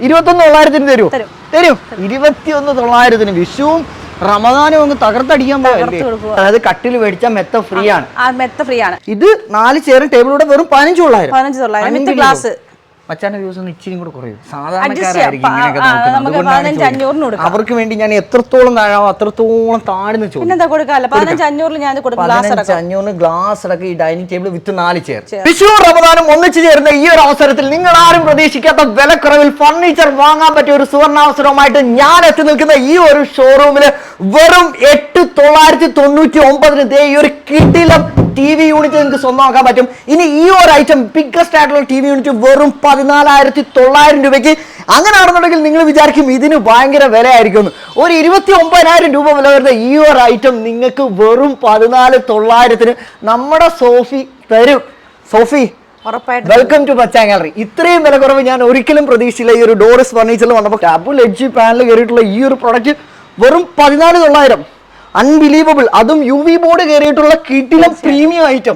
21,900 തരൂ. 21,900 വിഷുവും റമദാനും അങ്ങ് തകർത്തടിക്കാൻ പോയല്ലേ. അതായത് കട്ടിൽ മേടിച്ചാൽ മെത്ത ഫ്രീ ആണ്. ഇത് 4 ചെയറും ടേബിളൂടെ വെറും 15,900. മച്ചാന്റെ വ്യൂസ് ഒന്ന് ഇച്ചിരി കൂടെ കുറയും. സാധാരണക്കാരായിരിക്കും അവർക്ക് വേണ്ടി ഞാൻ എത്രത്തോളം താഴാവും അത്രത്തോളം താഴ്ന്ന് ചോദിക്കും. 15,500 ഗ്ലാസ് അടക്കം ഈ dining table with 4 chair. Vishu റമദാനും ഒന്നിച്ചു ചേർന്ന ഈ ഒരു അവസരത്തിൽ നിങ്ങൾ ആരും പ്രതീക്ഷിക്കാത്ത വിലക്കുറവിൽ ഫർണിച്ചർ വാങ്ങാൻ പറ്റിയ ഒരു സുവർണാവസരവുമായിട്ട് ഞാൻ എത്തി നിൽക്കുന്ന ഈ ഒരു ഷോറൂമില് വെറും 8,999 ഈ ഒരു കിടിലം TV യൂണിറ്റ് നിങ്ങൾക്ക് സ്വന്തമാക്കാൻ പറ്റും. ഇനി ഈ ഒരു ഐറ്റം ബിഗ്ഗസ്റ്റ് ആയിട്ടുള്ള TV യൂണിറ്റ് വെറും 14,900 രൂപയ്ക്ക്. അങ്ങനെയാണെന്നുണ്ടെങ്കിൽ നിങ്ങൾ വിചാരിക്കും ഇതിന് ഭയങ്കര വില ആയിരിക്കും. ഒരു 29,000 രൂപ വില വരുന്ന ഈ ഒരു ഐറ്റം നിങ്ങൾക്ക് വെറും 14,900 നമ്മുടെ സോഫി തരും. Sophy, welcome to Machan gallery. ഇത്രയും വില കുറവ് ഞാൻ ഒരിക്കലും പ്രതീക്ഷിച്ചില്ല. ഈ ഒരു ഡോറിസ് ഫർണിച്ചറിൽ വന്നപ്പോൾ ഡബിൾ എഡ്ജ് പാനൽ കയറിയിട്ടുള്ള ഈ ഒരു പ്രൊഡക്റ്റ് വെറും 14,900. അൺബിലീവബിൾ. അതും UV ബോർഡ് കയറിയിട്ടുള്ള കിടിലം പ്രീമിയം ഐറ്റം.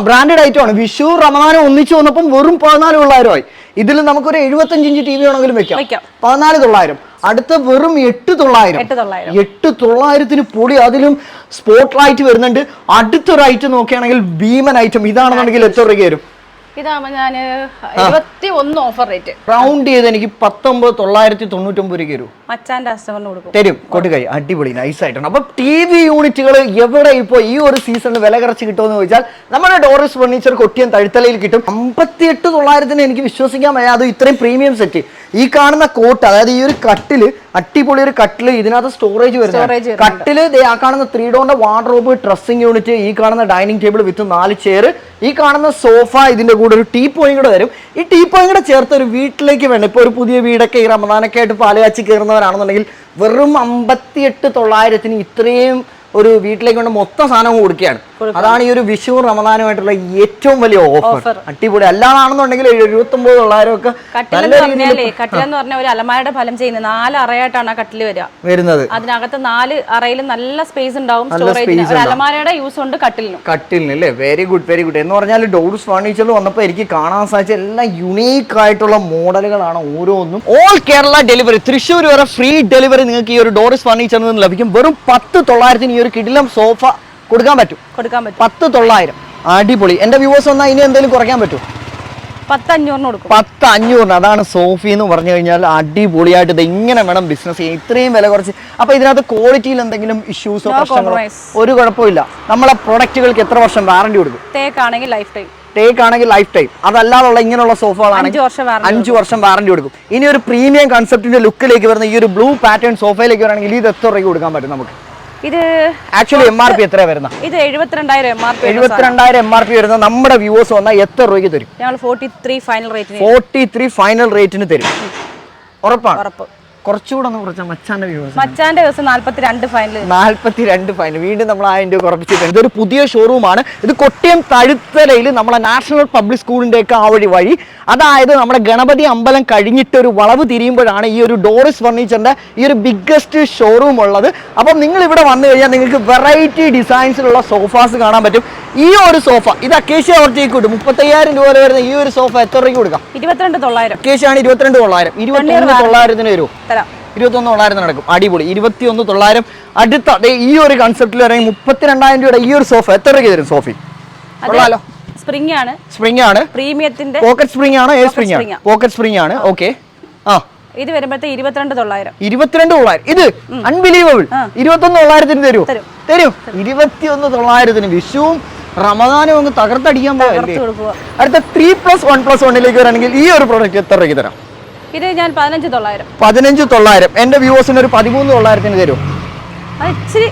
ബ്രാൻഡഡ് ഐറ്റം ആണ്. വിഷു റമദാനും ഒന്നിച്ചു വന്നപ്പം വെറും 14,900 ആയി. ഇതിൽ നമുക്കൊരു 75 ഇഞ്ച് TV വേണമെങ്കിലും വെക്കാം. 14,900. അടുത്ത വെറും 8,900 പൊടി. അതിലും സ്പോട്ട് ലൈറ്റ് വരുന്നുണ്ട്. അടുത്തൊരു ഐറ്റം നോക്കുകയാണെങ്കിൽ ഭീമൻ ഐറ്റം. ഇതാണെന്നുണ്ടെങ്കിൽ എത്ര രൂപയ്ക്ക് വരും? ഓഫർ റേറ്റ് റൗണ്ട് ചെയ്ത് എനിക്ക് 19,999 രൂപ തരും. കൊട്ടുകൈ അടിപൊളി നൈസ് ആയിട്ടാണ്. അപ്പൊ TV യൂണിറ്റുകൾ എവിടെ ഇപ്പൊ ഈ ഒരു സീസണിൽ വില കുറച്ച് കിട്ടുമെന്ന് ചോദിച്ചാൽ നമ്മുടെ ഡോറിസ് ഫർണിച്ചർ കൊട്ടിയം തഴുത്തലയിൽ കിട്ടും. 58,900 എനിക്ക് വിശ്വസിക്കാൻ വയ്യ. അത് ഇത്രയും പ്രീമിയം സെറ്റ്. ഈ കാണുന്ന കോട്ട്, അതായത് ഈ ഒരു കട്ടില്, അടിപൊളി ഒരു കട്ടില്, ഇതിനകത്ത് സ്റ്റോറേജ് വരുന്നത്. കട്ടില് ആ കാണുന്ന 3 ഡോറിന്റെ വാർഡ്രോബ്, ഡ്രസ്സിംഗ് യൂണിറ്റ്, ഈ കാണുന്ന ഡൈനിങ് ടേബിൾ വിത്ത് 4 ചെയർ, ഈ കാണുന്ന സോഫ, ഇതിന്റെ കൂടെ ഒരു ടീ പോയിന്റ് കൂടെ വരും. ഈ ടീ പോയിന്റ് കൂടെ ചേർത്ത് ഒരു വീട്ടിലേക്ക് വേണം. ഇപ്പൊ ഒരു പുതിയ വീടൊക്കെ ഈ റമദാനൊക്കെ ആയിട്ട് പാലുകാച്ചി കയറുന്നവരാണെന്നുണ്ടെങ്കിൽ വെറും 58,900 ഇത്രയും ഒരു വീട്ടിലേക്ക് കൊണ്ട് മൊത്തം സാധനം കൊടുക്കുകയാണ്. അതാണ് ഈ ഒരു വിഷു റമദാനുമായിട്ടുള്ള ഏറ്റവും വലിയ ഓഫർ. അടിപൊളി. അല്ലാതാണെന്നുണ്ടെങ്കിൽ 79,900 ഒക്കെ കട്ടിലെന്ന് പറഞ്ഞ ഒരു അലമാരയുടെ ഫലം ചെയ്യുന്ന 4 അറയായിട്ടാണ് ആ കട്ടില് വരുന്നത്. അതിനകത്ത് 4 അറയിലും നല്ല സ്പേസ് ഉണ്ടാവും. അലമാരയുടെ യൂസ് ഉണ്ട് കട്ടിലിന് അല്ലേ. Very good very good. എന്ന് പറഞ്ഞാൽ ഡോർസ് ഫർണിച്ചറിൽ വന്നപ്പോൾ എനിക്ക് കാണാൻ സാധിച്ച എല്ലാം യുണീക്ക് ആയിട്ടുള്ള മോഡലുകളാണ് ഓരോന്നും. ഓൾ കേരള ഡെലിവറി, തൃശ്ശൂർ വരെ ഫ്രീ ഡെലിവറി നിങ്ങൾക്ക് ഈ ഒരു ഡോർസ് ഫർണിച്ചറിൽ നിന്ന് ലഭിക്കും. വെറും 10,900 ഈ ഒരു കിടിലം സോഫ കൊടുക്കാൻ പറ്റും. 10,900. അടിപൊളി. എന്റെ വ്യൂവേഴ്സ് വന്നാൽ ഇനി എന്തെങ്കിലും കുറയ്ക്കാൻ പറ്റും? 10,500. അതാണ് സോഫി എന്ന് പറഞ്ഞു കഴിഞ്ഞാൽ. അടിപൊളിയായിട്ട് ഇത് ഇങ്ങനെ വേണം ബിസിനസ് ചെയ്യാൻ. ഇത്രയും വില കുറച്ച്. അപ്പൊ ഇതിനകത്ത് ക്വാളിറ്റിയിൽ എന്തെങ്കിലും ഇഷ്യൂസോ പ്രശ്നങ്ങളോ ഒരു കുഴപ്പമില്ല. നമ്മളെ പ്രൊഡക്റ്റുകൾക്ക് എത്ര വർഷം വാറണ്ടി കൊടുക്കും? ടേക്ക് ആണെങ്കിൽ ലൈഫ് ടൈം. അതല്ലാതുള്ള ഇങ്ങനെയുള്ള സോഫകളാണെങ്കിൽ 5 വർഷം വാറണ്ടി കൊടുക്കും. ഇനി ഒരു പ്രീമിയം കൺസെപ്റ്റിന്റെ ലുക്കിലേക്ക് വരുന്ന ഈ ഒരു ബ്ലൂ പാറ്റേൺ സോഫയിലേക്ക് വരണമെങ്കിൽ ഇത് എത്ര രൂപയ്ക്ക് കൊടുക്കാൻ പറ്റും നമുക്ക്? ഇത് ആക്ച്വലി MRP എത്ര വരുന്ന? ഇത് 72,000 MRP വരുന്ന നമ്മുടെ വ്യൂവേഴ്സ് വന്നാൽ എത്ര രൂപയ്ക്ക് തരും? ഞങ്ങൾ 43 ഫൈനൽ റേറ്റിന് തരും. ഉറപ്പാണ്? കുറച്ചുകൂടെ ഒന്ന് കുറച്ചാൽ മച്ചാന്റെ വ്യൂവേഴ്സ്. മച്ചാന്റെ ദിവസം 42 ഫൈനൽ. വീണ്ടും നമ്മൾ 1000 രൂപ കുറപ്പിച്ചിട്ടുണ്ട്. ഇതൊരു പുതിയ ഷോറൂമാണ്. ഇത് കൊട്ടിയം തഴുത്തലയിൽ നമ്മളെ നാഷണൽ പബ്ലിക് സ്കൂളിന്റെ ഒക്കെ ആ വഴി, അതായത് നമ്മുടെ ഗണപതി അമ്പലം കഴിഞ്ഞിട്ട് ഒരു വളവ് തിരിയുമ്പോഴാണ് ഈ ഒരു ഡോറിസ് ഫർണിച്ചറിന്റെ ഈ ഒരു ബിഗ്ഗസ്റ്റ് ഷോറൂം ഉള്ളത്. അപ്പം നിങ്ങൾ ഇവിടെ വന്നു കഴിഞ്ഞാൽ നിങ്ങൾക്ക് വെറൈറ്റി ഡിസൈൻസിലുള്ള സോഫാസ് കാണാൻ പറ്റും. ഈ ഒരു സോഫ ഇത് അക്കേഷ്യ ഓർജയ്ക്ക് കിട്ടും. 35,000 രൂപ വരുന്ന ഈ ഒരു സോഫ എത്ര രൂപയ്ക്ക് കൊടുക്കാം? 22,900. അക്കേഷ്യാണ് 22,900. 21,900 വരും. 21,900 നടക്കും. അടിപൊളി. 21,900. അടുത്ത ഈ ഒരു കൺസെപ്റ്റിൽ ഇറങ്ങി 32,000 രൂപയുടെ ഈ ഒരു സോഫ എത്ര രൂപയ്ക്ക് തരും? സോഫി കൊള്ളാലോ. സ്പ്രിംഗ് ആണ്. പ്രീമിയത്തിന്റെ പോക്കറ്റ് സ്പ്രിംഗ് ആണ്. പോക്കറ്റ് സ്പ്രിംഗ് ആണ്. ഓക്കെ. ഇത് വരുമ്പോഴത്തെ 22,900. 22,900. ഇത് അൺബിലീവബിൾ. 21,900 തരും. 21,900 വിഷുവും റമദാനും ഒന്ന് തകർത്തടിക്കാൻ പോയല്ലേ. അടുത്ത 3+1+1 വരാണെങ്കിൽ ഈ ഒരു പ്രോഡക്റ്റ് എത്ര രൂപയ്ക്ക് തരാം? ഇത് ഞാൻ 15,900. എന്റെ വ്യൂവേഴ്സിന് ഒരു 13,900 തരും. ഇച്ചിരി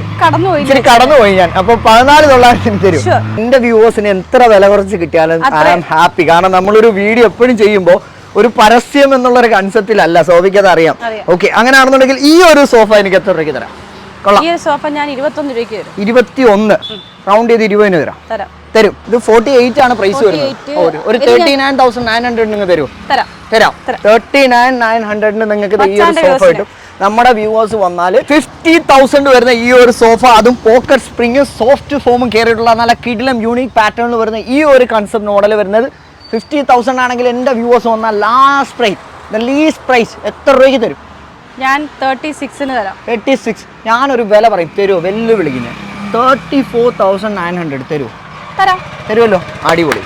കടന്നുപോയി ഞാൻ. അപ്പൊ 14,900 തരും. എന്റെ വ്യൂവേഴ്സിന് എത്ര വില കുറച്ച് കിട്ടിയാലും ഐ ആം ഹാപ്പി. കാരണം നമ്മളൊരു വീഡിയോ എപ്പോഴും ചെയ്യുമ്പോൾ ഒരു പരസ്യം എന്നുള്ള ഒരു കൺസെപ്റ്റിലല്ല. സോഫിക്ക് അത് അറിയാം. ഓക്കെ. അങ്ങനെയാണെന്നുണ്ടെങ്കിൽ ഈ ഒരു സോഫ എനിക്ക് എത്ര രൂപയ്ക്ക് തരാം? ഈ സോഫ ഞാൻ 21 രൂപയ്ക്ക് തരും. 21. റൗണ്ട് ചെയ്ത് 20 തരും. ഇത് 48 ആണ് പ്രൈസ് വരുന്നത്. ഒരു 39,900 നിങ്ങൾ തരും. 39,900 നിങ്ങൾക്ക് ഈ ഒരു സോഫ കിട്ടും. നമ്മുടെ വ്യൂവേഴ്സ് വന്നാൽ 50,000 വരുന്ന ഈ ഒരു സോഫ, അതും പോക്കറ്റ് സ്പ്രിങ്ങും സോഫ്റ്റ് ഫോമും കയറിയിട്ടുള്ള നല്ല കിടിലം യൂണിക് പാറ്റേണിൽ വരുന്ന ഈ ഒരു കൺസെപ്റ്റ് മോഡൽ വരുന്നത് 50,000 ആണെങ്കിൽ എൻ്റെ വ്യൂവേഴ്സ് വന്നാൽ ലാസ്റ്റ് ലീസ്റ്റ് പ്രൈസ് എത്ര രൂപയ്ക്ക് തരും? ഞാൻ 36 തരാം. 36. ഞാനൊരു വില പറയും, തരുമോ? വെല്ലുവിളിക്കുന്നത് 34,900 തരുമോ? തരുമല്ലോ, അടിപൊളി.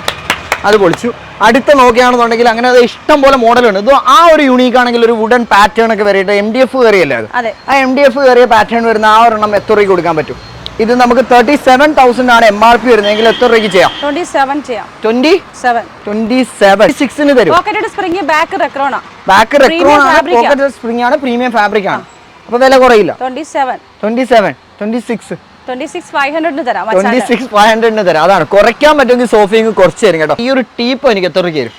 അത് പൊളിച്ചു. അടുത്ത നോക്കുകയാണെന്നുണ്ടെങ്കിൽ അങ്ങനെ അത് ഇഷ്ടം പോലെ മോഡലുണ്ട്. ഇത് ആ ഒരു യൂണീക്ക് ആണെങ്കിൽ ഒരു വുഡൻ പാറ്റേൺ ഒക്കെ വരെയിട്ട് MDF കയറിയല്ലേ അത്? ആ MDF കയറിയ പാറ്റേൺ വരുന്ന ആ ഒരെണ്ണം എത്ര രൂപയ്ക്ക് കൊടുക്കാൻ പറ്റും? ഇത് നമുക്ക് 37,000 ആണ് MRP വരുന്നതെങ്കിൽ എത്ര രൂപയ്ക്ക് ചെയ്യാം? 27 ചെയ്യാം. 26 തരും. പോക്കറ്റഡ് സ്പ്രിംഗ്, ബാക്ക് റെക്രോൺ ആണ്, പോക്കറ്റഡ് സ്പ്രിംഗ് ആണ്, പ്രീമിയം ഫാബ്രിക് ആണ്. അപ്പോൾ വില കുറയില്ല. 26,500 തരാം. 26,500 തരാം. അതാണ് കുറയ്ക്കാൻ പറ്റുമെങ്കിൽ സോഫിങ് കുറച്ച് തരും കേട്ടോ. ഈ ഒരു ടീപ്പ് എനിക്ക് എത്ര രൂപയ്ക്ക് തരും?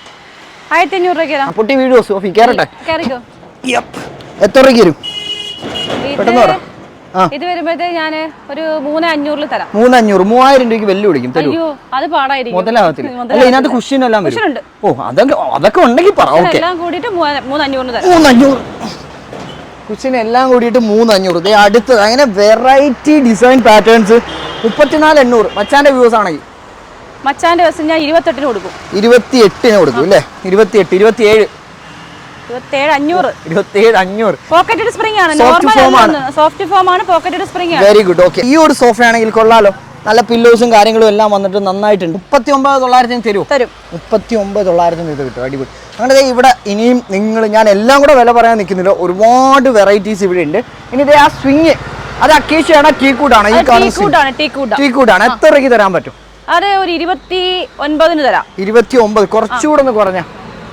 1500 രൂപയ്ക്ക് തരാം. പൊട്ടി വീഡിയോ സോഫി കയറട്ടെ. എത്ര രൂപയ്ക്ക് തരും? പെട്ടെന്ന് പറ. ഇത് വരുമ്പോഴത്തേക്ക് ഞാൻ ഒരു 3,500 തരാം. 3,500. 3,000 രൂപയ്ക്ക് വെല്ലു വിളിക്കും. അയ്യോ, അത് പാടായിരിക്കും. മുതലാവത്തില്ല. അല്ല, ഇതിനകത്ത് കുഷ്യൻ എല്ലാം വരും. ഓ, അതൊക്കെ ഉണ്ടെങ്കിൽ പറ. ഓക്കെ, എല്ലാം കൂടിയിട്ട് 3,500 തരാം. 3,500 കുഷ്യൻ എല്ലാം കൂടിയിട്ട് 3,500. അടുത്തത് അങ്ങനെ വെറൈറ്റി ഡിസൈൻ പാറ്റേൺസ് 34,800. മച്ചാന്റെ വ്യൂസ് ആണെങ്കിൽ മച്ചാന്റെ ദിവസം ഞാൻ 28 കൊടുക്കും. 28 കൊടുക്കും അല്ലേ? 27. 27,500. പോക്കറ്റഡ് സ്പ്രിംഗ് ആണ്, സോഫ്റ്റ് ഫോം ആണ്, പോക്കറ്റഡ് സ്പ്രിംഗ് ആണ്. Very good. ഓക്കെ, ഈ ഒരു സോഫ ആണെങ്കിൽ കൊള്ളാലോ. നല്ല പില്ലോസും കാര്യങ്ങളും എല്ലാം വന്നിട്ട് നന്നായിട്ടുണ്ട്. 39,900 തരും. 39,900 ഇത് കിട്ടും. അടിപൊളി. അങ്ങനെ ഇവിടെ ഇനിയും ഞാൻ എല്ലാം കൂടെ വില പറയാൻ നിൽക്കുന്നില്ല. ഒരുപാട് വെറൈറ്റീസ് ഇവിടെ ഉണ്ട്. ഇനി ഇതേ ആ സ്വിങ്, അത് അക്കേഷ്യയാണോ ടീക്കൂട്ടാണ്? ഈ ടീക്കൂട്ടാണ്. എത്ര രൂപയ്ക്ക് തരാൻ പറ്റും? അത് ഒരു 29 തരാം. 29. കുറച്ചുകൂടെ ഒന്ന് കുറഞ്ഞ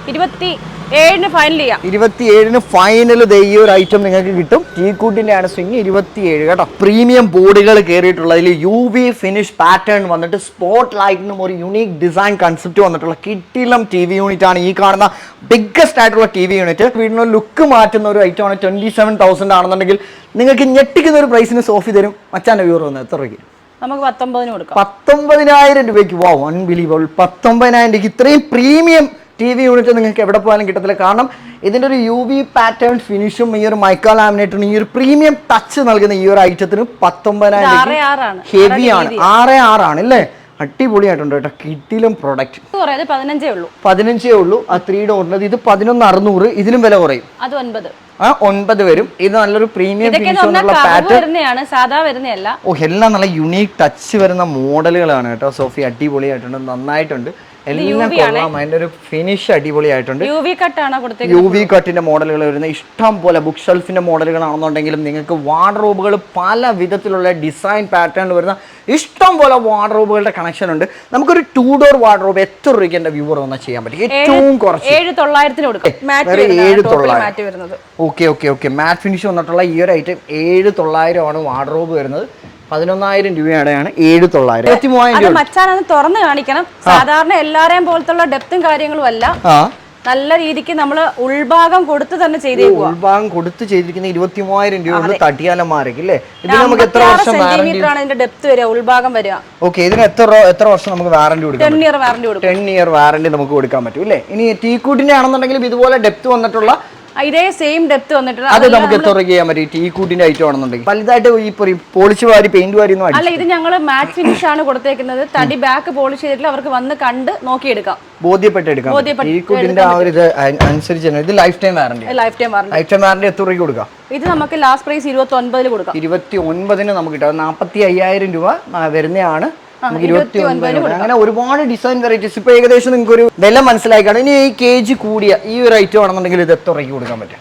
27 ഫൈനൽ ചെയ്യാം. 27 ഫൈനൽ ഈ ഒരു ഐറ്റം നിങ്ങൾക്ക് കിട്ടും. ടീക്കൂട്ടിന്റെ ആണ് സ്വിങ്. 27 കേട്ടോ. പ്രീമിയം ബോർഡുകൾ കയറിയിട്ടുള്ളതിൽ UV ഫിനിഷ് പാറ്റേൺ വന്നിട്ട് സ്പോട്ട് ലൈറ്റിനും ഒരു യുണീക് ഡിസൈൻ കൺസെപ്റ്റ് വന്നിട്ടുള്ള കിട്ടിലം TV യൂണിറ്റ് ആണ് ഈ കാണുന്ന ബിഗ്ഗസ്റ്റ് ആയിട്ടുള്ള TV യൂണിറ്റ്. വീടിന് ലുക്ക് മാറ്റുന്ന ഒരു ഐറ്റം ആണ്. 27,000 ആണെന്നുണ്ടെങ്കിൽ നിങ്ങൾക്ക് ഞെട്ടിക്കുന്ന ഒരു പ്രൈസിന് സോഫി തരും. മച്ചാന്റെ വ്യൂർ വന്നത് എത്ര രൂപയ്ക്ക്? നമുക്ക് 19 കൊടുക്കാം. 19,000 രൂപയ്ക്ക്. വാവ്, അൺബിലീവബിൾ. 19,000 രൂപയ്ക്ക് ഇത്രയും പ്രീമിയം TV യൂണിറ്റ് നിങ്ങൾക്ക് എവിടെ പോയാലും കിട്ടത്തില്ല. കാരണം ഇതിൻ്റെ ഒരു UV പാറ്റേൺ ഫിനിഷും ഈ ഒരു മൈക്ക ലാമിനേറ്ററിനും ഈ ഒരു പ്രീമിയം ടച്ച് നൽകുന്ന ഈ ഒരു ഐറ്റത്തിന് 19,000 ഹെവിയാണ്. 6.6 ആണ് അല്ലേ? അടിപൊളിയായിട്ടുണ്ട് കേട്ടോ. കിട്ടിലും പ്രൊഡക്റ്റ്. 15 ഉള്ളൂ. ആ 3 ഡോറിന് ഇത് 11,600. ഇതിലും വില കുറയും. അത് 9. 9 വരും. ഇത് നല്ലൊരു പ്രീമിയം സാധാരണ. ഓ, എല്ലാം നല്ല യുണീക് ടച്ച് വരുന്ന മോഡലുകളാണ് കേട്ടോ. സോഫി അടിപൊളിയായിട്ടുണ്ട്, നന്നായിട്ടുണ്ട്. എല്ലാം കൊള്ളാം. അതിന്റെ ഒരു ഫിനിഷ് അടിപൊളിയായിട്ടുണ്ട്. UV കട്ടിന്റെ മോഡലുകൾ വരുന്ന ഇഷ്ടം പോലെ ബുക്ക് ഷെൽഫിന്റെ മോഡലുകളാണെന്നുണ്ടെങ്കിലും നിങ്ങൾക്ക് വാർഡ്രോബുകൾ പല വിധത്തിലുള്ള ഡിസൈൻ പാറ്റേണിൽ വരുന്ന ഇഷ്ടം പോലെ വാർഡ്രോബുകളുടെ കണക്ഷൻ ഉണ്ട്. നമുക്കൊരു 2 ഡോർ വാർഡ്രോബ് എത്ര രൂപയ്ക്ക് എന്റെ വ്യൂവർ വന്നാൽ ചെയ്യാൻ പറ്റും? ഏറ്റവും കുറച്ച് 7,900. ഓക്കെ. മാറ്റ് ഫിനിഷ് വന്നിട്ടുള്ള ഈ ഒരു ഐറ്റം 7,900 ആണ് വാർഡ്രോബ് വരുന്നത്. 11,000 രൂപയുടെയാണ് 7,900. 23,000 മച്ചാനത് തുറന്ന് കാണിക്കണം. സാധാരണ എല്ലാരെയും പോലത്തുള്ള ഡെപ്തും കാര്യങ്ങളും അല്ല, നല്ല രീതിക്ക് നമ്മൾ ഉൾഭാഗം കൊടുത്ത് തന്നെ ചെയ്തേക്കുക. ഉൾഭാഗം കൊടുത്ത് ചെയ്തിരിക്കുന്ന 23,000 രൂപ തട്ടിയാലന്മാരേക്ക് അല്ലേ? ഇതിന് നമുക്ക് എത്ര വർഷം ഇതിന്റെ ഡെപ്ത് വരിക, ഉൾഭാഗം വരിക. ഓക്കെ, ഇതിന് എത്ര വർഷം നമുക്ക് വാറന്റി കൊടുക്കാം? 10 ഇയർ വാറന്റി കൊടുക്കും. 10 ഇയർ വാറന്റി നമുക്ക് കൊടുക്കാൻ പറ്റും അല്ലേ? ഇനി ടീക്കൂട്ടിന്റെ ആണെന്നുണ്ടെങ്കിലും ഇതുപോലെ ഡെപ്ത് വന്നിട്ടുള്ള ഇതേ സെയിം ഡെപ്ത് വന്നിട്ടുള്ള അത് നമുക്ക് എത്ര ചെയ്യാൻ പറ്റും? ടീക്കൂട്ടിന്റെ ഐറ്റം ആണെന്നുണ്ടെങ്കിൽ വലുതായിട്ട് ഈ പോളിഷ് വാരി പെയിന്റ് വാരി ഒന്നും അല്ല. ഇത് ഞങ്ങൾ മാറ്റ് ഫിനിഷ് ആണ് കൊടുത്തേക്കുന്നത്. തടി ബാക്ക് പോളിഷ് ചെയ്തിട്ട് അവർക്ക് വന്ന് കണ്ട് നോക്കിയെടുക്കാം, ബോധ്യപ്പെട്ടെടുക്കാം. ടീക്കൂട്ടിന്റെ ആ ഒരു ഇത് അനുസരിച്ച് ഇത് life time warranty. Life time warranty എത്ര രൂപ കൊടുക്കാം? ഇത് നമുക്ക് ലാസ്റ്റ് പ്രൈസ് 29 കൊടുക്കാം. 29 നമുക്ക് കിട്ടും. 45,000 രൂപ വരുന്നതാണ്. നമുക്ക് 29. അങ്ങനെ ഒരുപാട് ഡിസൈൻ വെറൈറ്റീസ്. ഇപ്പൊ ഏകദേശം നിങ്ങൾക്ക് ഒരു വില മനസ്സിലായി കാണും. ഇനി ഈ കേജ് കൂടിയ ഈ ഒരു ഐറ്റം ആണെന്നുണ്ടെങ്കിൽ ഇത് എത്ര രൂപയ്ക്ക് കൊടുക്കാൻ പറ്റും?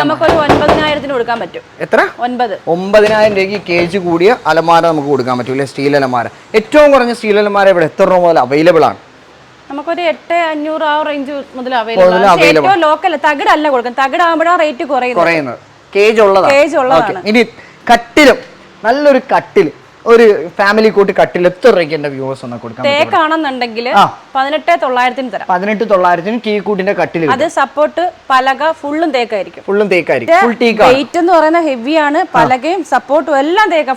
നമുക്കൊരു 9,000 കൊടുക്കാൻ പറ്റും. എത്ര? 9,000 രൂപയ്ക്ക് കേജ് കൂടിയ അലമാര നമുക്ക് കൊടുക്കാൻ പറ്റൂല്ലേ? സ്റ്റീൽ അലമാര. ഏറ്റവും കുറഞ്ഞ സ്റ്റീൽ അലമാര ഇവിടെ എത്ര രൂപ മുതൽ അവൈലബിൾ ആണ്? നമുക്കൊരു 8,500 ആ റേഞ്ച് മുതൽ അവൈലബിൾ ആണ്. ലോക്കൽ തകിടല്ല കൊടുക്കുന്നത്. തകിടാകുമ്പോഴാണ് റേറ്റ് കുറയുന്നത്. കേജ് ഉള്ളതാണ്. ഇനി കട്ടിലും നല്ലൊരു കട്ടിൽ, ഒരു ഫാമിലി കൂട്ടി കട്ടിൽ എത്ര രൂപയ്ക്ക് എന്റെ വ്യൂവേഴ്സ് ഒന്ന് കൊടുക്കാം? തേക്കാണെന്നുണ്ടെങ്കിൽ 18,900 തരാം. 18,900 ടീ കൂട്ടിന്റെ കട്ടിൽ. അത് സപ്പോർട്ട് പലക ഫുള്ളും തേക്കായിരിക്കും. ഫുൾ ടീക്ക്. വെയിറ്റ് എന്ന് പറയുന്നത് ഹെവിയാണ്. പലകയും സപ്പോർട്ടും എല്ലാം തേക്ക.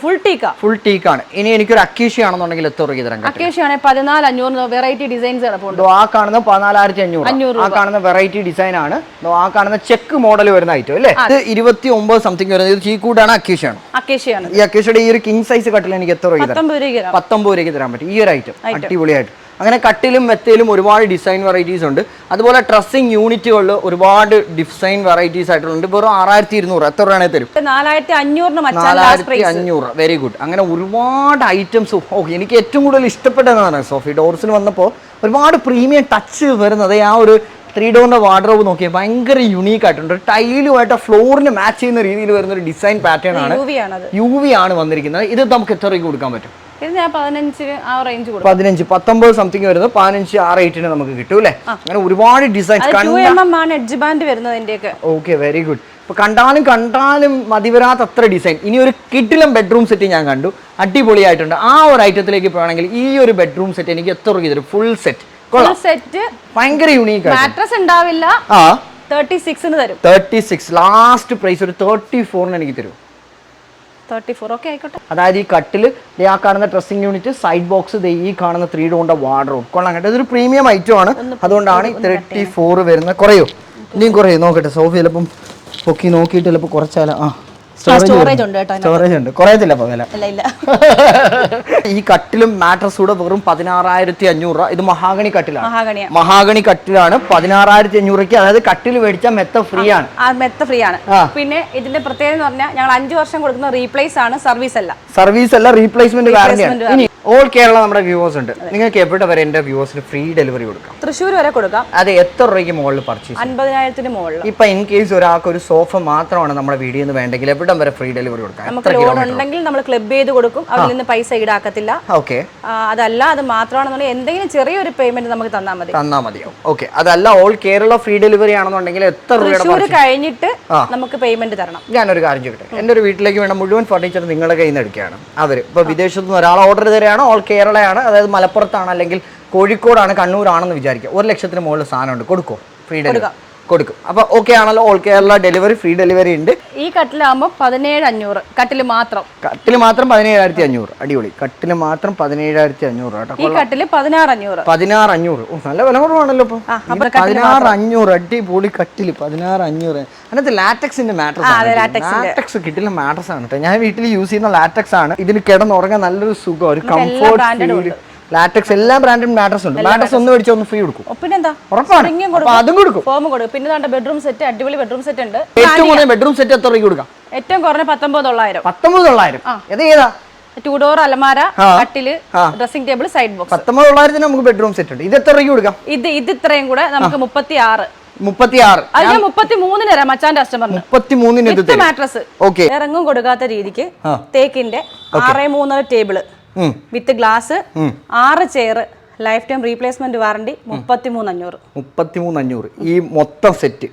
ഫുൾ ടീക്കാണ്. ഇനി എനിക്കൊരു അക്കേഷ്യ ആണെന്നുണ്ടെങ്കിൽ എത്ര രൂപയ്ക്ക് തരാം? അക്കേഷ്യ ആണെങ്കിൽ 14,500. വെറൈറ്റി ഡിസൈൻസ് കിടപ്പുണ്ട്. ആ കാണുന്ന 14,500. ആ കാണുന്ന വെറൈറ്റി ഡിസൈൻ ആണ്. ആ കാണുന്ന ചെക്ക് മോഡൽ വരുന്ന ഐറ്റം അല്ലേ? ഇത് 29 സംതിങ് വരുന്നത്. ഇത് ടീ കൂട്ടാണ്, അക്കേഷ്യാണ്. ഈ അക്കേഷ്യയുടെ ഈ ഒരു കിങ് സൈസ് കട്ടിൽ എനിക്ക് എത്ര രൂപ? 19 രൂപയ്ക്ക് തരാൻ പറ്റും ഈ ഒരു ഐറ്റം. അടിപൊളിയായിട്ട് അങ്ങനെ കട്ടിലും മെത്തയിലും ഒരുപാട് ഡിസൈൻ വെറൈറ്റീസ് ഉണ്ട്. അതുപോലെ ഡ്രസ്സിംഗ് യൂണിറ്റുകളിൽ ഒരുപാട് ഡിസൈൻ വെറൈറ്റീസ് ആയിട്ടുള്ളത്. വെറും 6200 എത്ര രൂപയാണെങ്കിൽ തരും? 4500. Very good. അങ്ങനെ ഒരുപാട് ഐറ്റംസ്. എനിക്ക് ഏറ്റവും കൂടുതൽ ഇഷ്ടപ്പെട്ടതാണ് സോഫി ഡോർസിന് വന്നപ്പോൾ ഒരുപാട് പ്രീമിയം ടച്ച് വരുന്നത്. ആ ഒരു 3 ഡോറിന്റെ വാർഡ്രോബ് നോക്കിയാൽ ഭയങ്കര യുണീക്ക് ആയിട്ടുണ്ട്. ടൈലുമായിട്ട് ഫ്ലോറിന് മാച്ച് ചെയ്യുന്ന രീതിയിൽ വരുന്ന ഒരു ഡിസൈൻ പാറ്റേൺ ആണ്. UV ആണ് വന്നിരിക്കുന്നത്. ഇത് നമുക്ക് എത്ര രൂപയ്ക്ക് കൊടുക്കാൻ പറ്റും? 15 19 സംതിങ് വരുന്നത് 15 ആ റേറ്റിന് നമുക്ക് കിട്ടും അല്ലേ? അങ്ങനെ ഒരുപാട് ഡിസൈൻസ്. Okay, very good. ഇപ്പൊ കണ്ടാലും മതിവരാത്ത അത്ര ഡിസൈൻ. ഇനി ഒരു കിഡിലും ബെഡ്റൂം സെറ്റ് ഞാൻ കണ്ടു, അടിപൊളിയായിട്ടുണ്ട്. ആ ഒരു ഐറ്റത്തിലേക്ക് പോകണമെങ്കിൽ ഈ ഒരു ബെഡ്റൂം സെറ്റ് എനിക്ക് എത്ര രൂപ തരും? ഫുൾ സെറ്റ് ഭയങ്കര യൂണീക്ക് മാട്രസ് ഉണ്ടാവില്ല. 36 തരും. 36 ലാസ്റ്റ് പ്രൈസ് ഒരു 34 എനിക്ക് തരും. 34 ഓക്കെ ആയിക്കോട്ടെ. അതായത് ഈ കട്ടില്, ആ കാണുന്ന ഡ്രസ്സിംഗ് യൂണിറ്റ്, സൈഡ് ബോക്സ്, ഈ കാണുന്ന 3 ഡോറിന്റെ വാർഡ്രോബ് കൊള്ളാം കേട്ടോ. ഇതൊരു പ്രീമിയം ഐറ്റം ആണ്. അതുകൊണ്ടാണ് 34 വരുന്നത്. കുറയോ? ഇനിയും കുറയോ നോക്കട്ടെ. സോഫി ചിലപ്പം പൊക്കി നോക്കിയിട്ട് ചിലപ്പോൾ കുറച്ചാലോ. സ്റ്റോറേജ് ഉണ്ട് കേട്ടോ. സ്റ്റോറേജ് ഉണ്ട്. കുറയത്തില്ല അപ്പൊ വില. ഇല്ല. ഈ കട്ടിലും മാട്രസ് കൂടെ വെറും 16500 രൂപ. ഇത് മഹാഗണി കട്ടിലാണ്. മഹാഗണി കട്ടിലാണ് 16500 രൂപയ്ക്ക്. അതായത് കട്ടിൽ മേടിച്ചാൽ മെത്ത ഫ്രീ ആണ്. മെത്ത ഫ്രീ ആണ്. പിന്നെ ഇതിന്റെ പ്രത്യേകത എന്ന് പറഞ്ഞാൽ ഞങ്ങൾ 5 വർഷം കൊടുക്കുന്ന റീപ്ലേസ് ആണ്, സർവീസ് അല്ല റീപ്ലേസ്മെന്റ് വാറന്റി ആണ്. ഓൾ കേരള നമ്മുടെ വ്യൂവേഴ്സ് ഉണ്ട്. നിങ്ങൾക്ക് എവിടെ വരെ എന്റെ വ്യൂവേഴ്സിന് ഫ്രീ ഡെലിവറി കൊടുക്കാം? തൃശ്ശൂർ വരെ കൊടുക്കാം. അത് എത്ര രൂപയ്ക്ക് മുകളിൽ പർച്ചേസ്? 50,000 മുകളിൽ. ഇപ്പൊ ഇൻ കേസ് ഒരാൾക്ക് ഒരു സോഫ മാത്രമാണ് നമ്മുടെ വീഡിയോ എന്ന് വേണ്ടെങ്കിൽ എവിടം വരെ ഫ്രീ ഡെലിവറി കൊടുക്കാം? നമുക്ക് ലോൺ ഉണ്ടെങ്കിൽ നമ്മൾ ക്ലബ് ചെയ്ത് കൊടുക്കും. അതിൽ നിന്ന് പൈസ ഈടാക്കത്തില്ല. ഓക്കെ. അതല്ല, അത് മാത്രമാണെന്നുണ്ടെങ്കിൽ എന്തെങ്കിലും ചെറിയൊരു പേയ്മെന്റ് നമുക്ക് തന്നാൽ മതിയാവും. ഓക്കെ. അതല്ല ഓൾ കേരള ഫ്രീ ഡെലിവറി ആണെന്നുണ്ടെങ്കിൽ എത്ര രൂപ കഴിഞ്ഞിട്ട് നമുക്ക് പേയ്മെന്റ് തരണം? ഞാനൊരു കാര്യം ചോദിക്കട്ടെ. എന്റെ ഒരു വീട്ടിലേക്ക് വേണ്ട മുഴുവൻ ഫർണിച്ചർ നിങ്ങളുടെ കയ്യിൽ നിന്ന് എടുക്കുകയാണ്. അവര് ഇപ്പൊ വിദേശത്ത് നിന്ന് ഒരാൾ ഓർഡർ തരാണ്, ഓൾ കേരളയാണ്, അതായത് മലപ്പുറത്താണ് അല്ലെങ്കിൽ കോഴിക്കോടാണ്, കണ്ണൂരാണെന്ന് വിചാരിക്കുക. 1 ലക്ഷത്തിന് മുകളിൽ സാധനം ഉണ്ട്, കൊടുക്കും? ഫ്രീ ഡെലിവറി കൊടുക്കും. അപ്പൊ ഓക്കെ ആണല്ലോ? All Kerala delivery, free delivery ഉണ്ട്. ഈ കട്ടിലാകുമ്പോൾ 17,500. കട്ടില് മാത്രം 17,500. അടിപൊളി. കട്ടില് മാത്രം 17,500 കേട്ടോ. ഈ കട്ടില് 16,500. 16,500. നല്ല വില കുറവാണല്ലോ ഇപ്പൊ. 16,500. അടിപൊളി കട്ടില് 16,500. അതിനകത്ത് ലാറ്റക്സിന്റെ ലാറ്റക്സ് കിട്ടില്ല മാട്രസ് ആണ് കേട്ടോ. ഞാൻ വീട്ടിൽ യൂസ് ചെയ്യുന്ന ലാറ്റക്സ് ആണ്. ഇതിൽ കിടന്നുറങ്ങാൻ നല്ലൊരു സുഖം, ഒരു കംഫോർട്ട്. ലാറ്റക്സ് എല്ലാ ബ്രാൻഡും മാട്രസ് ഉണ്ട്. മാട്രസ് ഒന്ന് മേടിച്ചാൽ ഒന്ന് ഫ്രീ കൊടുക്കും. പിന്നെന്താ? ഉറപ്പാണ്. അതും കൊടുക്കും. പിന്നെ ബെഡ്റൂം സെറ്റ്, അടിപൊളി ബെഡ്റൂം സെറ്റ് ഉണ്ട്. ഏറ്റവും കുറഞ്ഞ ബെഡ്റൂം സെറ്റ് എത്ര രൂപ കൊടുക്കാം? ഏറ്റവും കുറഞ്ഞ 19,900. 19,900. ഏതാ? 2 ഡോർ അലമാര, കട്ടില്, ഡ്രസ്സിംഗ് ടേബിൾ, സൈഡ് ബോക്സ്. 19,900 നമുക്ക് ബെഡ്റൂം സെറ്റ് ഉണ്ട്. ഇത് എത്ര രൂപ കൊടുക്കാം? ഇത് ഇത്രയും കൂടെ നമുക്ക് 36. 36. അത് ഞാൻ 33 തരാം മച്ചാന്റെ കസ്റ്റമറിന്. 33 മാട്രസ്. ഇറങ്ങും കൊടുക്കാത്ത രീതിക്ക് തേക്കിന്റെ 6.3 table with glass, 6 chair, life time replacement warranty. 33,500. ഈ മൊത്തം സെറ്റ്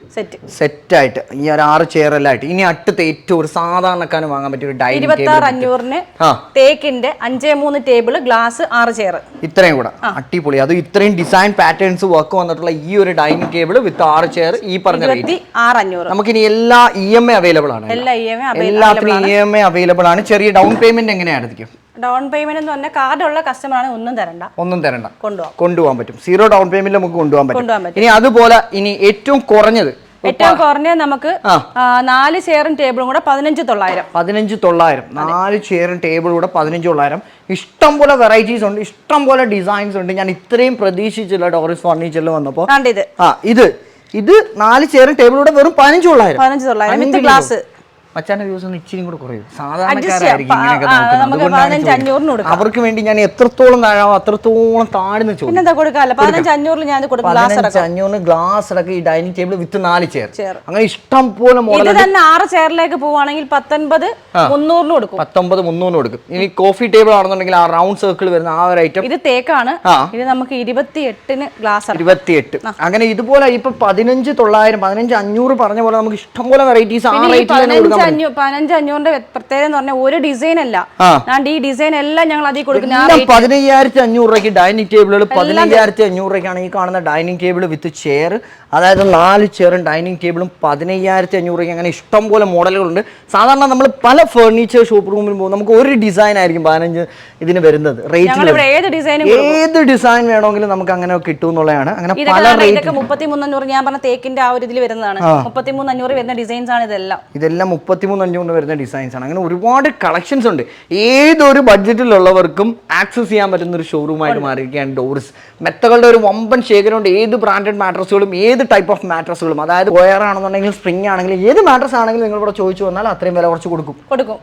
ആയിട്ട് ഈ 6 ചെയർ എല്ലാം ആയിട്ട്. ഇനി അടുത്ത ഏറ്റവും ഒരു സാധാരണക്കാരന് വാങ്ങാൻ പറ്റിയ ഒരു dining table 26,500 തേക്കിന്റെ 5.3 table, glass, 6 chair. ഇത്രയും കൂടെ അടിപൊളി. അത് ഇത്രയും ഡിസൈൻ പാറ്റേൺസ് വർക്ക് വന്നിട്ടുള്ള ഈ ഒരു ഡൈനിങ് ടേബിൾ വിത്ത് 6 ചെയർ ഈ പറഞ്ഞ 26,500. നമുക്കിനി എല്ലാ EMI അവൈലബിൾ ആണ്. എല്ലാത്തിനും EMI അവൈലബിൾ ആണ്. ചെറിയ ഡൗൺ പേയ്മെന്റ് എങ്ങനെയായിരിക്കും? ഡൗൺ പേയ്മെന്റ് എന്ന് പറഞ്ഞാൽ കാർഡ് ഉള്ള കസ്റ്റമർ ആണ്, ഒന്നും തരണ്ട, കൊണ്ടുപോകാൻ പറ്റും. 0 ഡൗൺ പേയ്മെന്റ് നമുക്ക് കൊണ്ടുപോകാൻ പറ്റും. ഇനി അതുപോലെ ഇനി ഏറ്റവും കുറഞ്ഞത് നമുക്ക് 4 ചെയറും ടേബിളും കൂടെ 15,900. 15,900. 4 ചെയറും ടേബിളും കൂടെ 15,900. ഇഷ്ടം പോലെ വെറൈറ്റീസ് ഉണ്ട്, ഇഷ്ടം പോലെ ഡിസൈൻസ് ഉണ്ട്. ഞാൻ ഇത്രയും പ്രതീക്ഷിച്ചില്ല ഡോറിസ് ഫർണിച്ചറിൽ വന്നപ്പോൾ. ഇത് 4 ചെയറും ടേബിളും കൂടെ വെറും 15,900 ഗ്ലാസ്. മച്ചാന്റെ വ്യൂസ് ഒന്ന് ഇച്ചിരി കൂടെ കുറയും. സാധാരണക്കാരായിരിക്കും അവർക്ക് വേണ്ടി ഞാൻ എത്രത്തോളം താഴാവോ അത്രത്തോളം താഴ്ന്ന് ചോദിക്കും. 15,500 ഗ്ലാസ് അടക്കം ഈ ഡൈനിങ് ടേബിൾ വിത്ത് 4 ചെയർ. അങ്ങനെ ഇഷ്ടം പോലെ മോഡൽ. 6 ചെയറിലേക്ക് പോവാണെങ്കിൽ 19,300 കൊടുക്കും. 19,300 കൊടുക്കും. ഇനി കോഫി ടേബിൾ ആണെന്നുണ്ടെങ്കിൽ ആ റൗണ്ട് സർക്കിൾ വരുന്ന ആ ഒരു ഐറ്റം. ഇത് തേക്കാണ്. ഇത് നമുക്ക് 28 ഗ്ലാസ്. 28. അങ്ങനെ ഇതുപോലെ ഇപ്പൊ 15,900 15,500 പറഞ്ഞ പോലെ നമുക്ക് ഇഷ്ടം പോലെ വെറൈറ്റീസ്. 15,500 പ്രത്യേകത എന്ന് പറഞ്ഞാൽ ഒരു ഡിസൈൻ അല്ല, ഈ ഡിസൈൻ എല്ലാം ഞങ്ങൾ അതിൽ കൊടുക്കുന്ന 15,500 രൂപയ്ക്ക് ഡൈനിങ് ടേബിളുകൾ. 15,500 രൂപയ്ക്കാണ് ഈ കാണുന്ന ഡൈനിങ് ടേബിൾ വിത്ത് ചെയർ. അതായത് 4 ചെയറും ഡൈനിങ് ടേബിളും 15,500 രൂപയ്ക്ക്. അങ്ങനെ ഇഷ്ടം പോലെ മോഡലുകളുണ്ട്. സാധാരണ നമ്മൾ പല ഫർണിച്ചർ ഷോപ്പ് റൂമിൽ പോകും, നമുക്ക് ഒരു ഡിസൈൻ ആയിരിക്കും 15 ഇതിന് വരുന്നത്. ഏത് ഡിസൈൻ വേണമെങ്കിലും നമുക്ക് അങ്ങനെ കിട്ടും എന്നുള്ളതാണ്. അങ്ങനെ പല 33,500 ഞാൻ പറഞ്ഞ തേക്കിന്റെ ആ ഒരു ഇതിൽ വരുന്നതാണ്. 33,500 വരുന്ന ഡിസൈൻസ് ആണ് ഇതെല്ലാം. 53,500 വരുന്ന ഡിസൈൻസ് ആണ്. അങ്ങനെ ഒരുപാട് കളക്ഷൻസ് ഉണ്ട്. ഏതൊരു ബഡ്ജറ്റിലുള്ളവർക്കും ആക്സസ് ചെയ്യാൻ പറ്റുന്ന ഒരു ഷോറൂമായിട്ട് മാറിയിരിക്കുകയാണ് ഡോർസ്. മെത്തകളുടെ ഒരു വമ്പൻ ശേഖരമുണ്ട്. ഏത് ബ്രാൻഡഡ് മാട്രസുകളും ഏത് ടൈപ്പ് ഓഫ് മാട്രസുകളും, അതായത് വയർ ആണെന്നുണ്ടെങ്കിൽ സ്പ്രിംഗ് ആണെങ്കിലും ഏത് മാട്രസ് ആണെങ്കിലും നിങ്ങൾ ഇവിടെ ചോദിച്ചു വന്നാൽ അത്രയും വില കുറച്ച് കൊടുക്കും.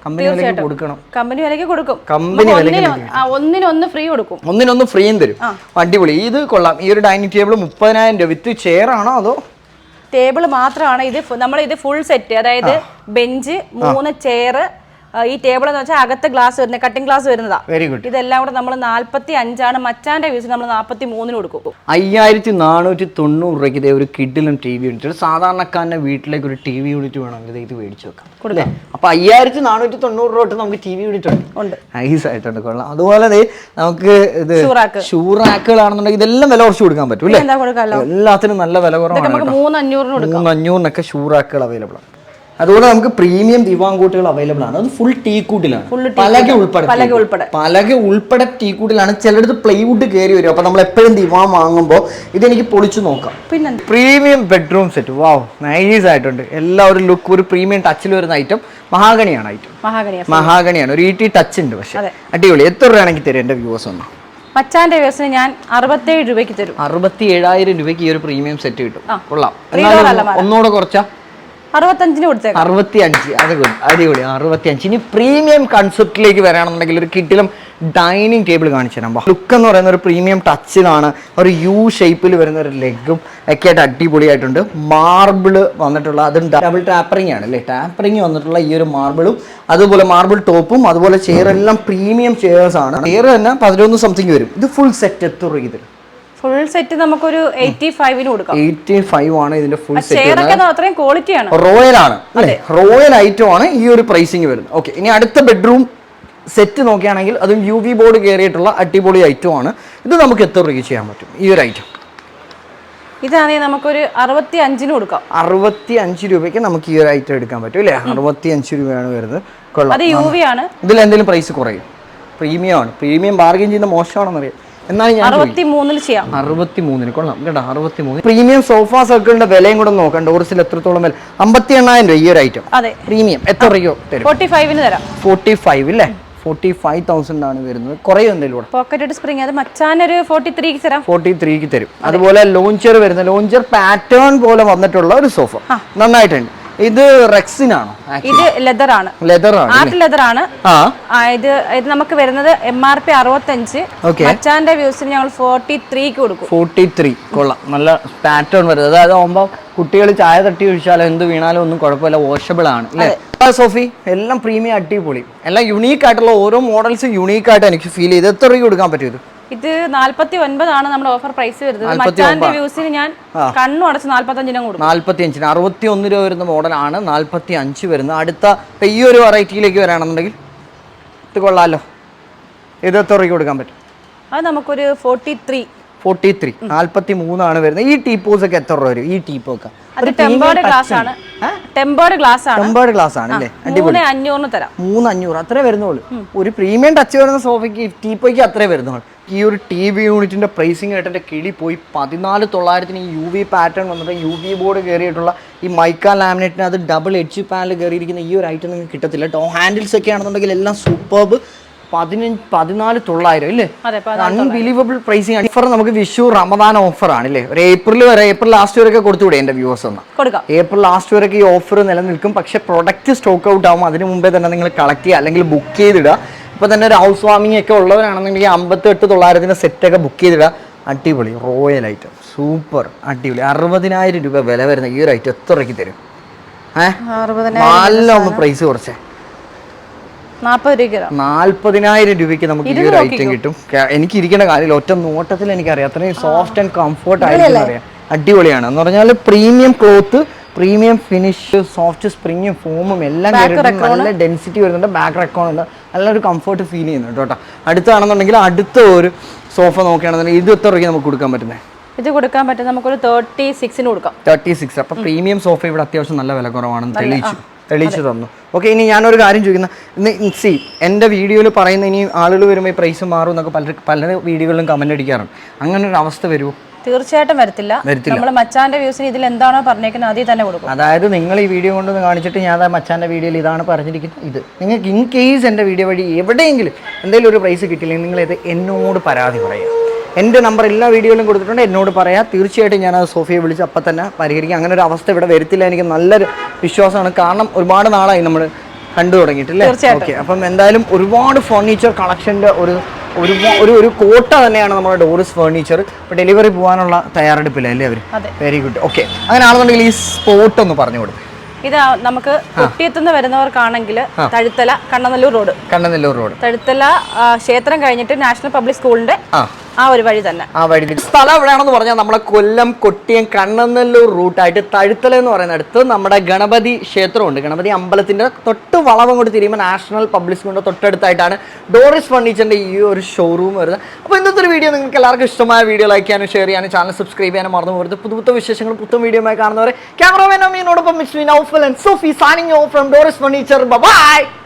കമ്പനി വിലയ്ക്ക് കൊടുക്കണം. കമ്പനി വിലയ്ക്ക് കൊടുക്കും. കമ്പനി വിലയ്ക്ക് ഒന്നിനൊന്ന് ഫ്രീ കൊടുക്കും. ഒന്നിനൊന്ന് ഫ്രീയും തരും. അടിപൊളി. ഇത് കൊള്ളാം. ഈ ഒരു ഡൈനിങ് ടേബിൾ 30,000 രൂപ വിത്ത് ചെയർ ആണോ അതോ ടേബിൾ മാത്രമാണ്? ഇത് നമ്മൾ ഇത് ഫുൾ സെറ്റ്, അതായത് ബെഞ്ച്, 3 ചെയർ, ഈ ടേബിൾ എന്ന് വെച്ചാൽ അകത്ത് ഗ്ലാസ് വരുന്നത്, കട്ടിംഗ് ഗ്ലാസ് വരുന്നതാ. Very good. ഇതെല്ലാം കൂടെ നമ്മൾ 45 മച്ചാന്റെ വ്യൂസിന് നമ്മൾ 43 കൊടുക്കും. 5,490 രൂപയ്ക്ക് ഇതേ ഒരു കിഡിലും ടി വി യൂണിറ്റ്. ഒരു സാധാരണക്കാരൻ്റെ വീട്ടിലേക്ക് ഒരു ടി വി യൂണിറ്റ് വേണമെങ്കിൽ ഇത് മേടിച്ചു വെക്കാം. അപ്പൊ 5,490 രൂപ തൊട്ട് നമുക്ക് ടി വി യൂണിറ്റ് ഉണ്ട്. നൈസ് ആയിട്ടുണ്ട്. കൊള്ളാം. അതുപോലെ നമുക്ക് ഇത് ഷൂറാക്കുകളാണെന്നുണ്ടെങ്കിൽ ഇതെല്ലാം വില കുറച്ച് കൊടുക്കാൻ പറ്റും അല്ലേ? എല്ലാത്തിനും നല്ല വില കുറവാണ്. 3,500 ഷൂറാക്കുകൾ അവൈലബിൾ ആണ്. അതുപോലെ നമുക്ക് പ്രീമിയം ദിവാങ്കൂട്ടുകൾ അവൈലബിൾ ആണ്. അത് ഫുൾ ടീക്കൂട്ടിലാണ്, പലക ഉൾപ്പെടെ ടീക്കൂട്ടിലാണ്. ചിലടത്ത് പ്ലൈവുഡ് കയറി വരും. അപ്പൊ നമ്മൾ എപ്പോഴും ദിവാൻ വാങ്ങുമ്പോൾ ഇതെനിക്ക് പൊളിച്ചു നോക്കാം. പിന്നെ പ്രീമിയം ബെഡ്റൂം സെറ്റ്. വാവ്, നൈസ് ആയിട്ടുണ്ട്. എല്ലാ ഒരു ലുക്ക്, ഒരു പ്രീമിയം ടച്ചിൽ വരുന്ന ഐറ്റം. മഹാഗണിയാണ് ഐറ്റം. മഹാഗണിയാണ്. ഒരു ET ടച്ച് ഉണ്ട്. പക്ഷെ അടിപൊളി. എത്ര രൂപയാണെങ്കിൽ തരും എന്റെ വ്യൂവേഴ്സ് ഒന്ന്? മച്ചാന്റെ വ്യൂവേഴ്സിന് ഞാൻ 67 രൂപയ്ക്ക് തരും. 67,000 രൂപയ്ക്ക് ഈ ഒരു പ്രീമിയം സെറ്റ് കിട്ടും. കൊള്ളാം. ഒന്നുകൂടെ കുറച്ചാ 65 കൊടുത്തേക്കാം. 65. അത് ഗുഡ്. അടിപൊളി. 65. ഇനി പ്രീമിയം കൺസെപ്റ്റിലേക്ക് വരാണെന്നുണ്ടെങ്കിൽ ഒരു കിഡിലും ഡൈനിങ് ടേബിൾ കാണിച്ചു തരാം. ലുക്ക് എന്ന് പറയുന്ന ഒരു പ്രീമിയം ടച്ചിലാണ്. ഒരു യു ഷേപ്പിൽ വരുന്ന ഒരു ലെഗും ഒക്കെ ആയിട്ട് അടിപൊളിയായിട്ടുണ്ട്. മാർബിൾ വന്നിട്ടുള്ള, അതും ഡബിൾ ടാപ്പറിംഗ് ആണ് അല്ലേ? ടാപ്പറിംഗ് വന്നിട്ടുള്ള ഈ ഒരു മാർബിളും അതുപോലെ മാർബിൾ ടോപ്പും അതുപോലെ ചെയർ എല്ലാം പ്രീമിയം ചെയർസ് ആണ്. ചെയർ തന്നെ 11 സംതിങ് വരും. ഇത് ഫുൾ സെറ്റ് എത്ര രൂപ തരും? ഫുൾ സെറ്റ് നമുക്കൊരു 85 കൊടുക്കാം. 85 ആണ് ഇതിന്റെ ഫുൾ സെറ്റ്. അത്രയും ക്വാളിറ്റിയാണ്. റോയൽ ആണ് അല്ലേ? റോയൽ ഐറ്റം ആണ് ഈ ഒരു പ്രൈസിങ് വരുന്നത്. ഓക്കെ, ഇനി അടുത്ത ബെഡ്റൂം സെറ്റ് നോക്കുകയാണെങ്കിൽ അതും UV ബോർഡ് കയറിയിട്ടുള്ള അടിപൊളി ഐറ്റം ആണ്. ഇത് നമുക്ക് എത്ര രൂപയ്ക്ക് ചെയ്യാൻ പറ്റും ഈ ഒരു ഐറ്റം? ഇതാണെങ്കിൽ നമുക്കൊരു 65 കൊടുക്കാം. 65 രൂപയ്ക്ക് നമുക്ക് ഈ ഒരു ഐറ്റം എടുക്കാൻ പറ്റും അല്ലേ? 65 രൂപയാണ് വരുന്നത്. കൊള്ളാം. അത് UV ആണ്. ഇതിൽ എന്തെങ്കിലും പ്രൈസ് കുറയും? പ്രീമിയം ആണ്. പ്രീമിയം ബാർഗെയിൻ ചെയ്യുന്ന മോശമാണെന്നറിയാം. എന്നാൽ ഞാൻ 63 ചെയ്യാം. 63 കൊള്ളാം കേട്ടോ. 63. പ്രീമിയം സോഫ സർക്കിളിന്റെ വിലയും കൂടെ നോക്കാം. ഡോർസിൽ എത്രത്തോളം വില? 58,000 രൂപ ഈ ഒരു ഐറ്റം. അതെ, പ്രീമിയം. എത്ര രൂപയോ തരും? 45 തരാം. 45 അല്ലേ? 45,000 ആണ് വരുന്നത്. കുറയും എന്തെങ്കിലും പോക്കറ്റ് സ്പ്രിംഗ്, അത് മച്ചാനൊരു 43 തരാം. 43 തരും. അതുപോലെ ലോഞ്ചർ വരുന്ന, ലോഞ്ചർ പാറ്റേൺ പോലെ വന്നിട്ടുള്ള ഒരു സോഫ നന്നായിട്ടുണ്ട്. ഇത് റെക്സിനാണോ? ഇത് ലെതർ ആണ്. ആർട്ട് ലെതർ ആണ്. ഇത് നമുക്ക് വരുന്നത് MRP 65. മച്ചാന്റെ വ്യൂസിന് ഞങ്ങൾ 43 കൊടുക്കും. 43 കൊള്ളാം. നല്ല പാറ്റേൺ വരുന്നത്. അതായത് ആകുമ്പോൾ കുട്ടികൾ ചായ തട്ടി ഒഴിച്ചാലും എന്ത് വീണാലും ഒന്നും കുഴപ്പമില്ല. വാഷബിൾ ആണ് അല്ലേ? സോഫി എല്ലാം പ്രീമിയം അടിപൊളി. എല്ലാം യുണീക്ക് ആയിട്ടുള്ള ഓരോ മോഡൽസ് യുണീക്ക് ആയിട്ട് എനിക്ക് ഫീൽ ചെയ്ത്. എത്ര രൂപ കൊടുക്കാൻ പറ്റും? ഇത് 49 ആണ് നമ്മുടെ ഓഫർ പ്രൈസ് വരുന്നത്. മച്ചാന്റെ വ്യൂസിന് ഞാൻ കണ്ണു അടച്ച് 45 കൊടുക്കും. 45. 61 രൂപ വരുന്ന മോഡലാണ്. 45 വരുന്നത്. അടുത്ത ഈ ഒരു വെറൈറ്റിയിലേക്ക് വരാണെന്നുണ്ടെങ്കിൽ ഇത് കൊള്ളാലോ. ഇത് എത്ര രൂപ കൊടുക്കാൻ പറ്റും? അത് നമുക്കൊരു 43. 43 ആണ് വരുന്നത്. ഈ ടീപ്പോസ് ഒക്കെ എത്ര രൂപ വരും? ഈ ടീപ്പൊക്കെ ടെമ്പേർഡ് ഗ്ലാസ് ആണ്. ടെമ്പേർഡ് ഗ്ലാസ് ആണ് അല്ലേ? 3,500 തരാം. 3,500 അത്രേ വരുന്നുള്ളൂ. ഒരു പ്രീമിയം ടച്ച് വരുന്ന സോഫയ്ക്ക് ടീപ്പോയ്ക്ക് അത്രേ വരുന്നുള്ളൂ. ഈ ഒരു TV യൂണിറ്റിന്റെ പ്രൈസിങ് ആയിട്ട് എൻ്റെ കിളി പോയി. 14,900 ഈ UV പാറ്റേൺ വന്നിട്ട് UV ബോർഡ് കയറിയിട്ടുള്ള ഈ മൈക്ക ലാമിനേറ്റിന് അത് ഡബിൾ എഡ്ജ് പാനൽ കയറിയിരിക്കുന്ന ഈ ഒരു ഐറ്റം നിങ്ങൾക്ക് കിട്ടത്തില്ല. ടോ ഹാൻഡിൽസ് ഒക്കെ ആണെന്നുണ്ടെങ്കിൽ എല്ലാം സൂപ്പർബ്. 14,900 ഇല്ലേ? അൺബിലീവബിൾ പ്രൈസിങ് ആണ്. ഓഫർ നമുക്ക് വിഷു റമദാൻ ഓഫർ ആണ് അല്ലേ? ഒരു ഏപ്രിൽ ലാസ്റ്റ് വരെയൊക്കെ കൊടുത്തുകൂടെ എൻ്റെ വ്യൂവേഴ്സ് ഒന്ന്? ഏപ്രിൽ ലാസ്റ്റ് വരെയൊക്കെ ഈ ഓഫർ നിലനിൽക്കും. പക്ഷേ പ്രൊഡക്റ്റ് സ്റ്റോക്ക് ഔട്ട് ആവും. അതിന് മുമ്പേ തന്നെ നിങ്ങൾ കളക്ട് ചെയ്യുക അല്ലെങ്കിൽ ബുക്ക് ചെയ്തിടുക. ഇപ്പോൾ തന്നെ ഒരു ഹൗസ് വാമിംഗ് ഒക്കെ ഉള്ളവരാണെന്നുണ്ടെങ്കിൽ 58,900 സെറ്റൊക്കെ ബുക്ക് ചെയ്തിടുക. അടിപൊളി റോയൽ ഐറ്റം, സൂപ്പർ അടിപൊളി. 60,000 രൂപ വില വരുന്ന ഈ ഒരു ഐറ്റം എത്ര രൂപയ്ക്ക് തരും? നല്ല ഒന്ന് പ്രൈസ് കുറച്ചേ. 40,000 രൂപയ്ക്ക് നമുക്ക് ഈ ഒരു ഐറ്റം കിട്ടും. എനിക്ക് ഇരിക്കേണ്ട കാര്യമില്ല. ഒറ്റ നോട്ടത്തിൽ എനിക്കറിയാം. അത്രയും സോഫ്റ്റ് ആൻഡ് കംഫർട്ട് ആയിരിക്കും അറിയാം. അടിപൊളിയാണ് എന്ന് പറഞ്ഞാൽ premium cloth, premium finish, soft സ്പ്രിങ്ങും ഫോമും എല്ലാം നല്ല ഡെൻസിറ്റി വരുന്നുണ്ട്. ബാക്ക് റെക്കോൺ ഉണ്ട്. നല്ലൊരു കംഫർട്ട് ഫീൽ ചെയ്യുന്നുണ്ട് കേട്ടോ. അടുത്താണെന്നുണ്ടെങ്കിൽ അടുത്ത ഒരു സോഫ നോക്കുകയാണെന്നുണ്ടെങ്കിൽ ഇത് എത്ര രൂപയ്ക്ക് നമുക്ക് കൊടുക്കാൻ പറ്റുന്നത്? ഇത് കൊടുക്കാൻ പറ്റും നമുക്കൊരു 36 കൊടുക്കാം. 36. അപ്പം പ്രീമിയം സോഫ ഇവിടെ അത്യാവശ്യം നല്ല വില കുറവാണെന്ന് തെളിയിച്ചു തന്നു. ഓക്കെ, ഇനി ഞാനൊരു കാര്യം ചോദിക്കുന്ന, എൻ്റെ വീഡിയോയിൽ പറയുന്ന ഇനി ആളുകൾ വരുമ്പോൾ ഈ പ്രൈസ് മാറും എന്നൊക്കെ പല വീഡിയോകളിലും കമൻ്റ് അടിക്കാറുണ്ട്. അങ്ങനെ ഒരു അവസ്ഥ വരുമോ? തീർച്ചയായിട്ടും വരത്തില്ല. നമ്മൾ മച്ചാന്റെ വ്യൂസിന് ഇതിൽ എന്താണോ പറഞ്ഞേക്കുന്നത് അതിൽ തന്നെ കൊടുക്കും. അതായത് നിങ്ങൾ ഈ വീഡിയോ കൊണ്ടൊന്ന് കാണിച്ചിട്ട് ഞാൻ മച്ചാന്റെ വീഡിയോയിൽ ഇതാണ് പറഞ്ഞിരിക്കുന്നത്, ഇത് നിങ്ങൾക്ക് ഇൻ കേസ് എൻ്റെ വീഡിയോ വഴി എവിടെയെങ്കിലും എന്തെങ്കിലും ഒരു പ്രൈസ് കിട്ടില്ലെങ്കിൽ നിങ്ങൾ ഇത് എന്നോട് പരാതി പറയുക. എൻ്റെ നമ്പർ എല്ലാ വീഡിയോയിലും കൊടുത്തിട്ടുണ്ട്, എന്നോട് പറയാം. തീർച്ചയായിട്ടും ഞാനത് സോഫിയെ വിളിച്ച് അപ്പം തന്നെ പരിഹരിക്കും. അങ്ങനെ ഒരു അവസ്ഥ ഇവിടെ വരത്തില്ല, എനിക്ക് നല്ലൊരു വിശ്വാസമാണ്. കാരണം ഒരുപാട് നാളായി നമ്മൾ കണ്ടു തുടങ്ങിയിട്ടില്ലേ? ഓക്കെ, അപ്പം എന്തായാലും ഒരുപാട് ഫർണിച്ചർ കളക്ഷൻ്റെ ഒരു കോട്ട തന്നെയാണ് നമ്മുടെ ഡോറിസ് ഫർണിച്ചർ. ഇപ്പോൾ ഡെലിവറി പോകാനുള്ള തയ്യാറെടുപ്പില്ലല്ലേ അവർ? Very good. ഓക്കെ, അങ്ങനെയാണെന്നുണ്ടെങ്കിൽ ഈ സ്പോട്ട് ഒന്ന് പറഞ്ഞു കൊടുക്കും. ഇത് നമുക്ക് കൊട്ടിയത്തുനിന്ന് വരുന്നവർക്കാണെങ്കിൽ തഴുത്തല കണ്ണനല്ലൂർ റോഡ് തഴുത്തല ക്ഷേത്രം കഴിഞ്ഞിട്ട് നാഷണൽ പബ്ലിക് സ്കൂളിന്റെ ആ ഒരു വഴി തന്നെ. ആ വഴി സ്ഥലം എവിടെയാണെന്ന് പറഞ്ഞാൽ നമ്മളെ കൊല്ലം കൊട്ടിയം കണ്ണനല്ലൂർ റൂട്ടായിട്ട് തഴുത്തല എന്ന് പറയുന്ന അടുത്ത് നമ്മുടെ ഗണപതി ക്ഷേത്രമുണ്ട്. ഗണപതി അമ്പലത്തിന്റെ തൊട്ട് വളവും കൊണ്ട് തിരിയുമ്പോൾ നാഷണൽ പബ്ലിക് സ്കൂളിന്റെ തൊട്ടടുത്തായിട്ടാണ് ഡോറിസ് ഫർണിച്ചറിന്റെ ഈ ഒരു ഷോറൂം വരുന്നത്. അപ്പോൾ ഇന്നത്തെ ഒരു വീഡിയോ നിങ്ങൾക്ക് എല്ലാവർക്കും ഇഷ്ടമായ വീഡിയോ ലൈക്ക് ചെയ്യാനും ഷെയർ ചെയ്യാനും ചാനൽ സബ്സ്ക്രൈബ് ചെയ്യാനും മറന്നു പോകരുത്. പുതുത്ത വിശേഷങ്ങൾ പുത്തൻ വീഡിയോയുമായി കാണുന്നവരെ ക്യാമറമാൻ അമ്മയോടൊപ്പം miss Naufal and Sofi signing off from Doris Furniture. Bye bye.